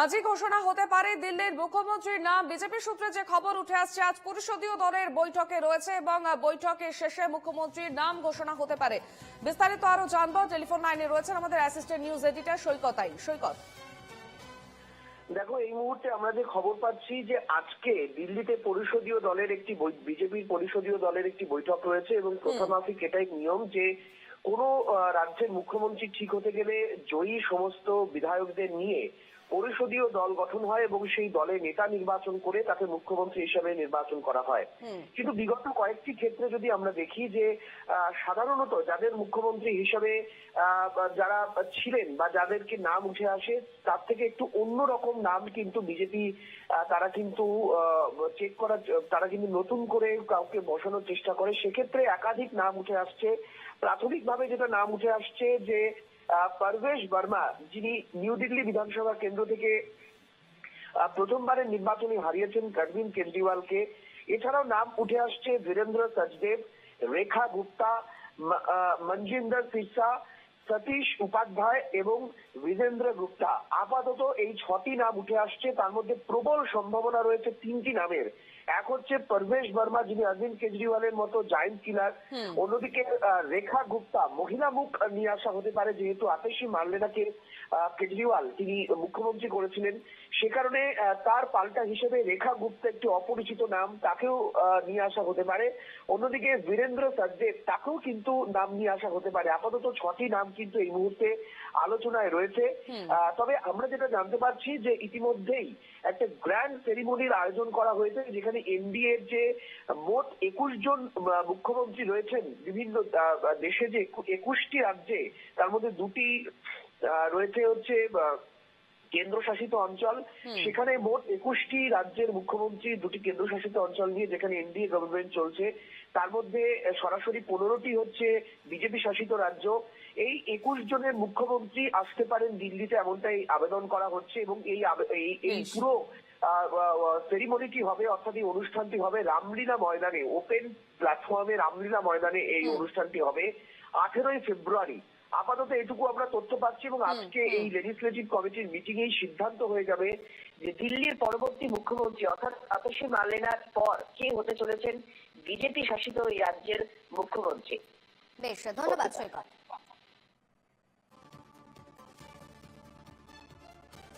আজই ঘোষণা হতে পারে দিল্লির মুখ্যমন্ত্রীর নাম। বিজেপি সূত্রে যে খবর উঠে আসছে, আজ পরিষদীয় দলের বৈঠকে রয়েছে এবং বৈঠকের শেষে মুখ্যমন্ত্রীর নাম ঘোষণা হতে পারে। বিস্তারিত আরো জানবো, টেলিফোন লাইনে রয়েছেন আমাদের অ্যাসিস্ট্যান্ট নিউজ এডিটর সৈকত। সৈকত, দেখো, এই মুহূর্তে আমরা যে খবর পাচ্ছি যে আজকে দিল্লিতে পরিষদীয় দলের একটি বিজেপির পরিষদীয় দলের একটি বৈঠক রয়েছে এবং প্রথমাফিক এটাই নিয়ম যে কোন রাজ্যের মুখ্যমন্ত্রী ঠিক হতে গেলে জয়ী সমস্ত বিধায়কদের নিয়ে পরিষদীয় দল গঠন হয় এবং সেই দলে নেতা নির্বাচন করে তাকে মুখ্যমন্ত্রী হিসেবে নির্বাচন করা হয়। কিন্তু বিগত কয়েকটি ক্ষেত্রে যদি আমরা দেখি যে সাধারণত যাদের মুখ্যমন্ত্রী হিসেবে যারা ছিলেন বা যাদেরকে নাম উঠে আসে তার থেকে একটু অন্যরকম নাম কিন্তু বিজেপি তারা কিন্তু চেক করা, তারা কিন্তু নতুন করে কাউকে বসানোর চেষ্টা করে। সেক্ষেত্রে একাধিক নাম উঠে আসছে। প্রাথমিকভাবে যেটা নাম উঠে আসছে যে পারভেশ বর্মা, যিনি নিউ দিল্লি বিধানসভা কেন্দ্র থেকে প্রথমবারের নির্বাচনে হারিয়েছেন অরবিন্দ কেজরিওয়ালকে। এছাড়াও নাম উঠে আসছে বীরেন্দ্র সচদেব, রেখা গুপ্তা, মনজিন্দর সিরসা, সতীশ উপাধ্যায় এবং বিজেন্দ্র গুপ্তা। আপাতত এই 6টি নাম উঠে আসছে। তার মধ্যে প্রবল সম্ভাবনা রয়েছে 3টি নামের। এক হচ্ছে পারভেশ বর্মা, যিনি অরবিন্দ কেজরিওয়ালের মতো জায়েন্ট কিলার। অন্যদিকে রেখা গুপ্তা, মহিলা মুখ নিয়ে আসা হতে পারে, যেহেতু আতেশী মার্লেনাকে কেজরিওয়াল তিনি মুখ্যমন্ত্রী করেছিলেন, সে কারণে তার পাল্টা হিসেবে রেখা গুপ্তা একটি অপরিচিত নাম, তাকেও নিয়ে আসা হতে পারে। অন্যদিকে বীরেন্দ্র সচদেব, তাকেও কিন্তু নাম নিয়ে আসা হতে পারে। আপাতত 6টি নাম কিন্তু এই মুহূর্তে আলোচনায় রয়েছে। তবে আমরা যেটা জানতে পারছি যে ইতিমধ্যেই একটা গ্র্যান্ড সেরিমনির আয়োজন করা হয়েছে, যেখানে এনডিএ এর যে মোট 21 জন মুখ্যমন্ত্রী রয়েছেন বিভিন্ন দেশে, যে 21টি রাজ্যে, তার মধ্যে 2টি রয়েছে হচ্ছে কেন্দ্রশাসিত অঞ্চল। সেখানে মোট 21টি রাজ্যের মুখ্যমন্ত্রী, 2টি কেন্দ্রশাসিত অঞ্চল নিয়ে যেখানে এনডিএ গভর্নমেন্ট চলছে, তার মধ্যে সরাসরি 15টি হচ্ছে বিজেপি শাসিত রাজ্য। এই 21 জনের মুখ্যমন্ত্রী আসতে পারেন দিল্লিতে, এমনটাই আবেদন করা হচ্ছে। এবং এই পুরো সেরিমনিটি হবে, অর্থাৎ এই অনুষ্ঠানটি হবে রামলীলা ময়দানে, ওপেন প্ল্যাটফর্মে রামলীলা ময়দানে এই অনুষ্ঠানটি হবে 18ই ফেব্রুয়ারি। আপাতত এটুকু আমরা তথ্য পাচ্ছি এবং আজকে এই লেজিসলেটিভ কমিটির মিটিং এই সিদ্ধান্ত হয়ে যাবে যে দিল্লির পরবর্তী মুখ্যমন্ত্রী অর্থাৎ আতেশী মার্লেনার পর কে হতে চলেছেন বিজেপি শাসিত এই রাজ্যের মুখ্যমন্ত্রী। বেশ, ধন্যবাদ সৈকত।